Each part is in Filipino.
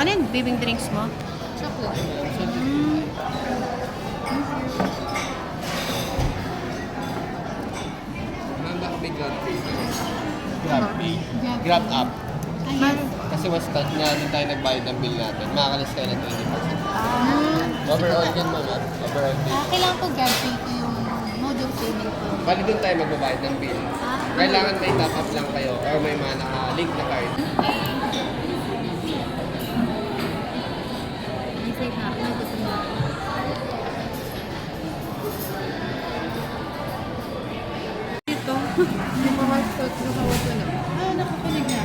Ano yung bibing drinks mo? Chocolate. Ma'am, may grab pay. Grab pay. Grab up. Ayun. Kasi mas nga din tayo nagbayad ng bill natin. Makakalis tayo ng 20%. Ah. Overall yun, ma'am. Overall bill. Kailangan ko gagawin ko yung mode of payment ko. Bali doon tayo magbabayad ng bill. Kailangan may top up lang kayo or may mga naka-link na card. Kasi na, nagutom na. Ito. Yung mga thought na kawag ko na. Nakakunig na.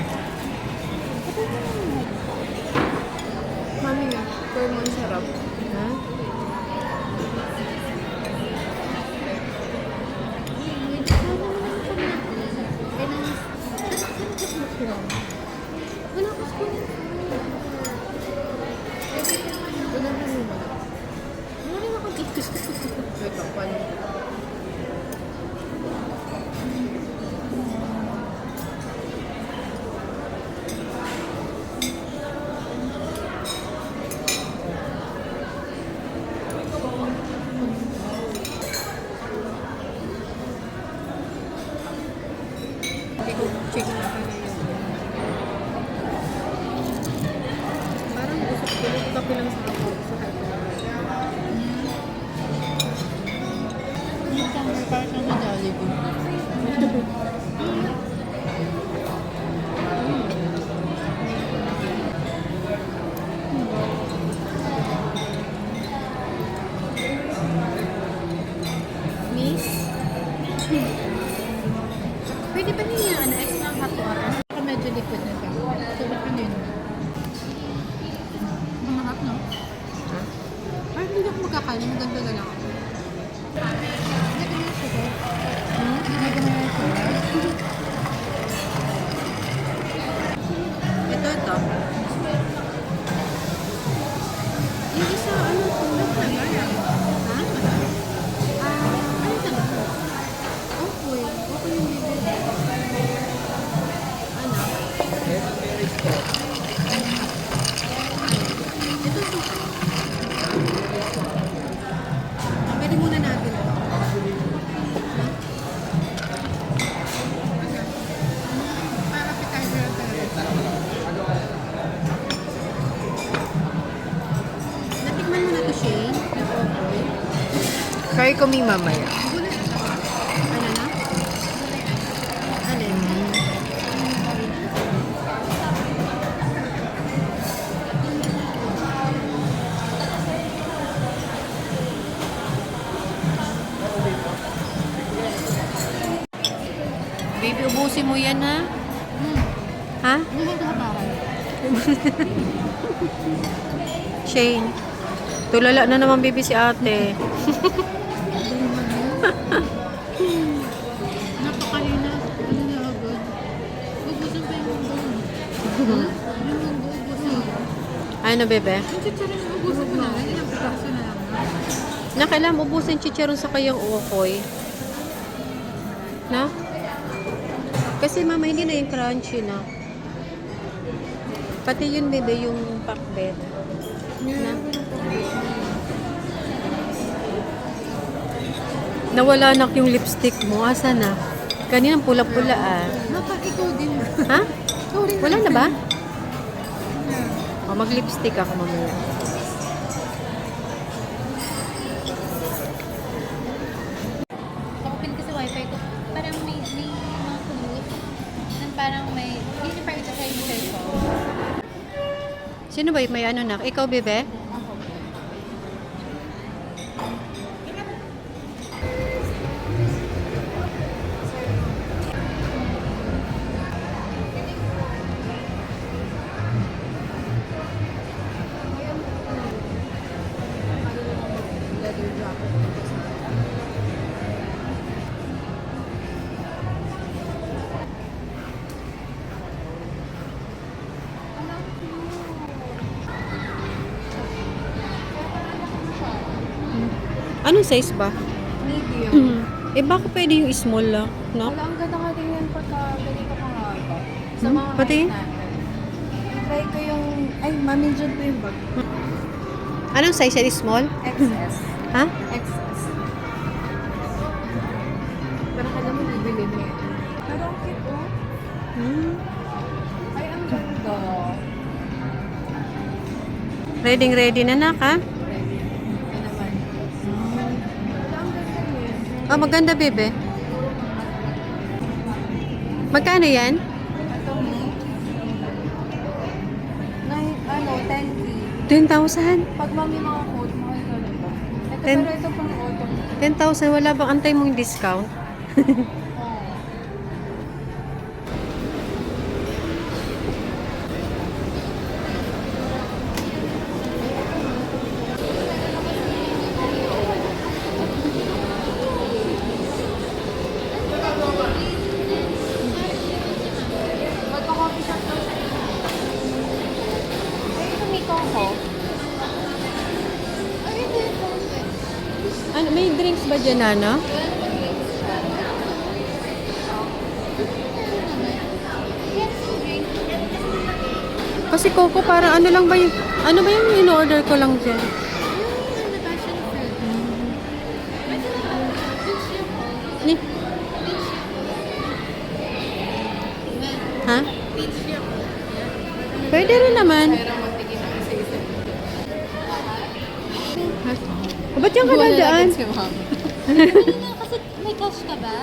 Mami nga, for mo sarap. Ha? Wala ko spoon. Wala na mo. Wala rin ako dito. Wait lang, paano? Check na pa na yun. Parang usap ko lang kape lang sa ako sa Hindi ka may parang sa Jollibee. Miss? Pwede ba niya extra hot water? Baka medyo liquid na siya. So, ba't yun yun? Mahap, no? Ha? Parang hindi ako magkakain. Maganda na lang. Hindi ko na sugar. Hindi ko na sugar. Ito. Yung isa, ano, tulad na gano'n. Ha? Ano ito na? Okay. Okay yung bibig. Ano? Ito suka. Pwede muna natin ito. Appetizer talaga. Natikman mo na to, Shane? Yung okoy? Try ko may mamaya. Gulay ito. Ano na? Ano yun? Baby, ubusin mo yan, ha? Ha? Hindi ka kapakan. Shane. Tulala na naman, baby, si ate. Napakalina. Ano na agad? Ubusin pa yung munggo. Yung munggo, ubusin. Ay na, bebe. Yung chicharon, ubusin mo na. Yung pitaso na lang. Na kailangan ubusin chicharon sa kayang uokoy. Na? Kasi mama, hindi na yung crunchy na. Pati yun, bebe, yung pakbet. Na? Nawala na yung lipstick mo. Asa na? Kaninang pula-pula ah. Dapat ikaw din. Ha? Ikaw rin. Wala na ba? O, mag-lipstick ako mamaya. Open kasi wifi ko. Parang may mga kulot. Parang may, hindi pa ito sa yung cellphone. Sino ba yung may ano na? Ikaw, bebe? Ako. Leather jacket. Anong size ba? Medium. Eh, baka pwede yung small lang, no? Wala, ang ganda nga tingnan pagka ganito ka nga ba? Sa Hmm, mga pati? height natin. Try ko yung, ay, mami dyan po yung bag. Anong size yan? Small? XS. Ha? XS. Parang ka naman bibili mo yan. Pero ang cute oh. Hmm. Ay, ang ganda. Ready na nak, ha? Ready. Yan naman. Wala, ang ganda niya. Oh, maganda, bebe. Magkano yan? Ito mo. Ano, 10K. 10,000. Pag mami mga coat, mahal ka na ba? Ito, Ten- pero ito pang autumn. 10,000. Wala bang antay mong discount? Oo. Magpa-coffee shop daw siya. Ay, ito may coco. Ay, ito yung coco. Ano, may drinks ba dyan, ano? Kasi Coco, parang ano lang ba yung... Ano ba yung in-order ko lang dyan? Ni? Ha? Pwede rin naman. Ba't yung kanadaan? Kasi may cash ka ba?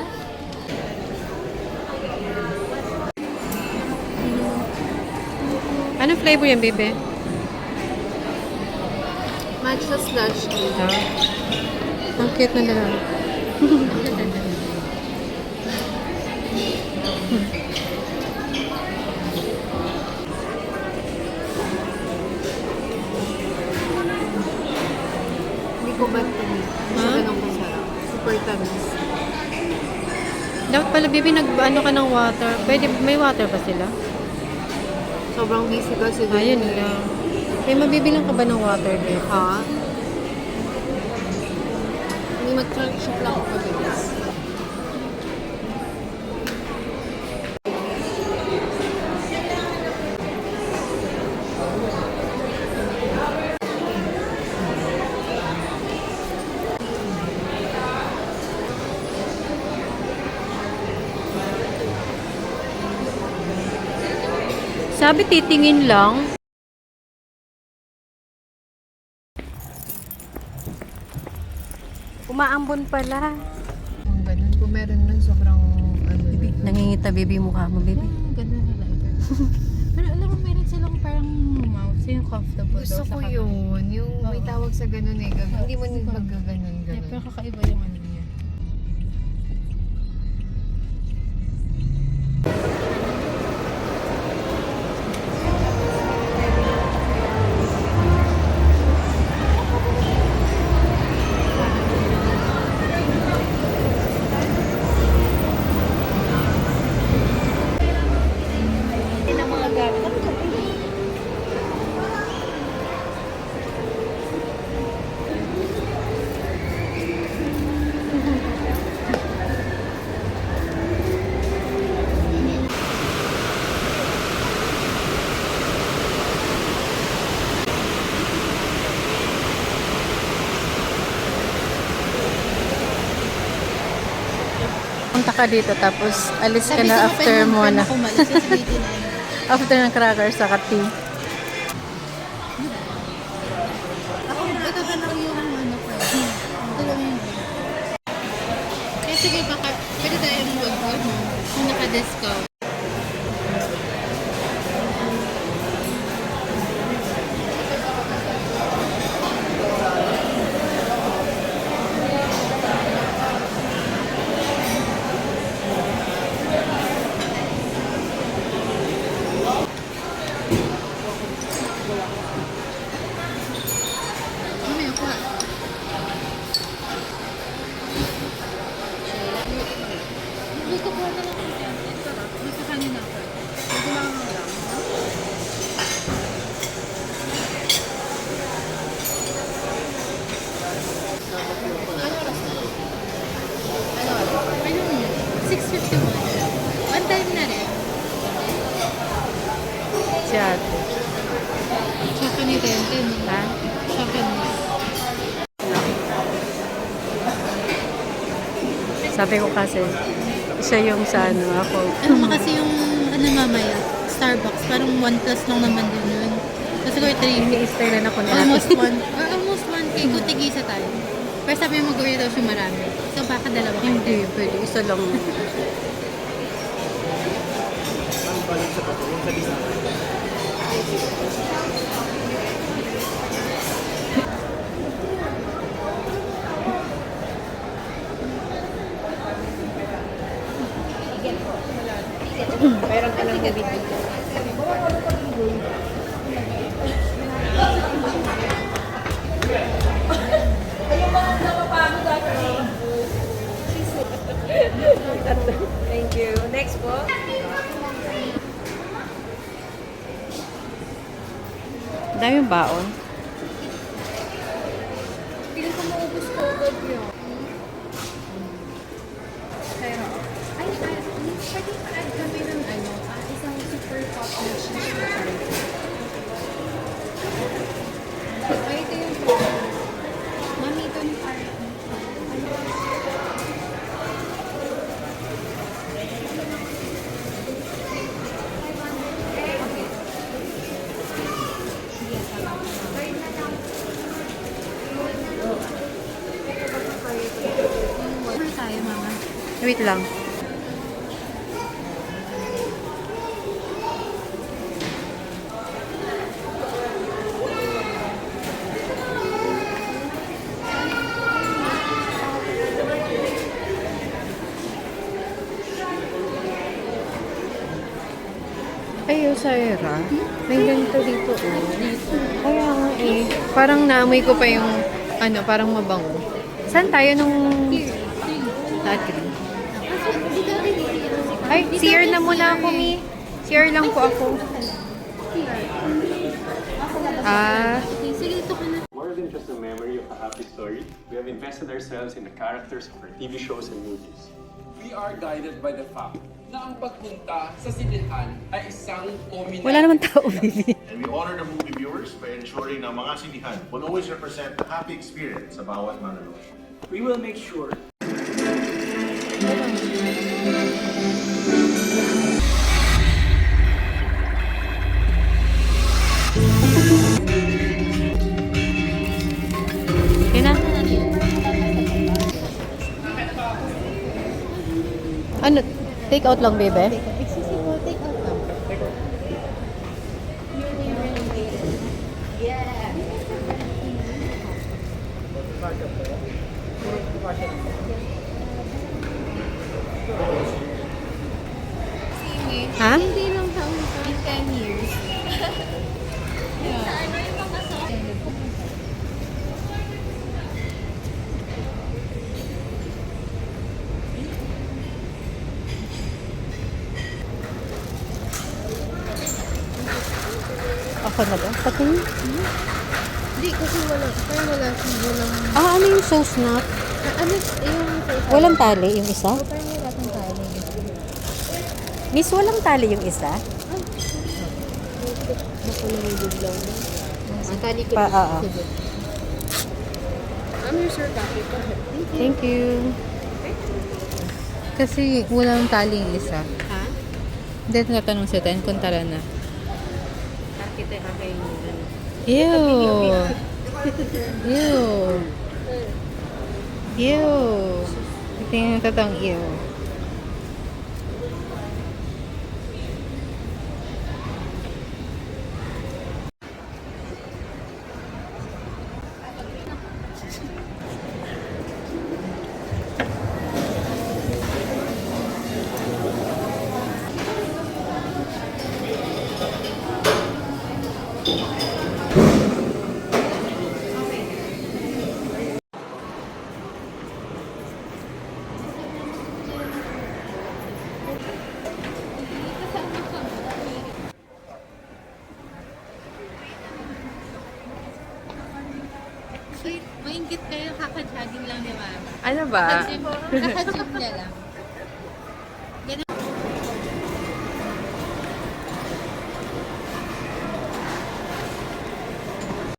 Ano flavor yan, bebe? Matcha slush tea. Ang cute na lang. Hindi ko ba ito? Hindi siya Huh? ganun kasarap. Super tamis. Dapat pala, bebe, nag-ano ka ng water. Pwede, may water ba sila? Sobrang busy kasi. Ayun lang. May mabibilang ka ba ng water, babe? Ha? Hindi mag-shop lang ako pabilis. Sabi, titingin lang. Umaambon pala. Kung ganun, kung meron nun, sobrang ano. Nangingita, baby, mukha mo, baby. Ganun talaga. Pero alam mo, meron silang parang mouse, yung comfortable Gusto daw ko sa yun. Yung may Oo. tawag sa ganun eh. Hindi mo Gusto ko. magaganon kanila. ganun. Pero kakaiba yung ano niya. Punta ka dito, tapos alis ka na after mo na. After ng cracker sa tea. Ako, ito na lang yung ano ko. Ito lang yung sige, baka pwede tayo mag-good mo kung naka-discount. Mamaya ko. Gusto ko na lang yung sarap. Gusto kanina ko. Gusto lang lang. Ano yun? 6:51. One time na rin. Si ate. akin. Ha? Sa akin. Sabi ko kasi, siya yung sa ano ako. Ano pa kasi yung ano mamaya? Starbucks. Parang 1 plus lang naman din yun. So siguro 3. Ini-stay na ako nila. Almost 1. Or almost 1K. Kung tigisa tayo. Pero sabi mo mag-order daw siya marami. So baka dalawa kayo. Hindi, pwede. Isa lang. Meron ka ng movie. Thank you. Next po. Daming baon. Piling ko maubos ko agad yun. Pero, ay, pwede pa-add kami ng ano, isang super pop na cheese. Ay, ito yung Mami, ito yung parang Order tayo, mama. Wait lang. Ay, Sarah. May ganito dito. Kaya nga eh. Parang naamoy ko pa yung ano, parang mabango. Saan tayo nung... Lahat Ay, CR na muna ako, Mi. CR lang po ako. Ah, Okay, sige, ito ka na. More than just a memory of a happy story, we have invested ourselves in the characters of our TV shows and movies. We are guided by the fact na ang pagpunta sa sinihan ay isang combination. wala naman tao, baby. And we honor the movie viewers by ensuring na mga sinihan will always represent a happy experience sa bawat manonood. We will make sure Yun na. Ano? Take out lang, baby? Excuse me po, take out lang. Ha? Hindi lang taon pa. in 10 years. Ako na ba? Pati? Hindi, kasi wala. Parang wala. Walang... Ah, ano yung sauce na? Ano yung... Walang tali yung isa? Parang wala kang tali. Miss, walang tali yung isa? Baka nalilog lang. Ang tali ko. Oo. Sige. I'm your sir copy. Go ahead. Thank you. Kasi walang tali yung isa. Ha? Hindi, natanong si Ten kung tara na. Kita ka kayo nila. Ew! Ew! Ew! Ito yung totoong ew. Mainggit kayo, kakajagin lang ni Mama. Ano ba? Kakajip niya lang.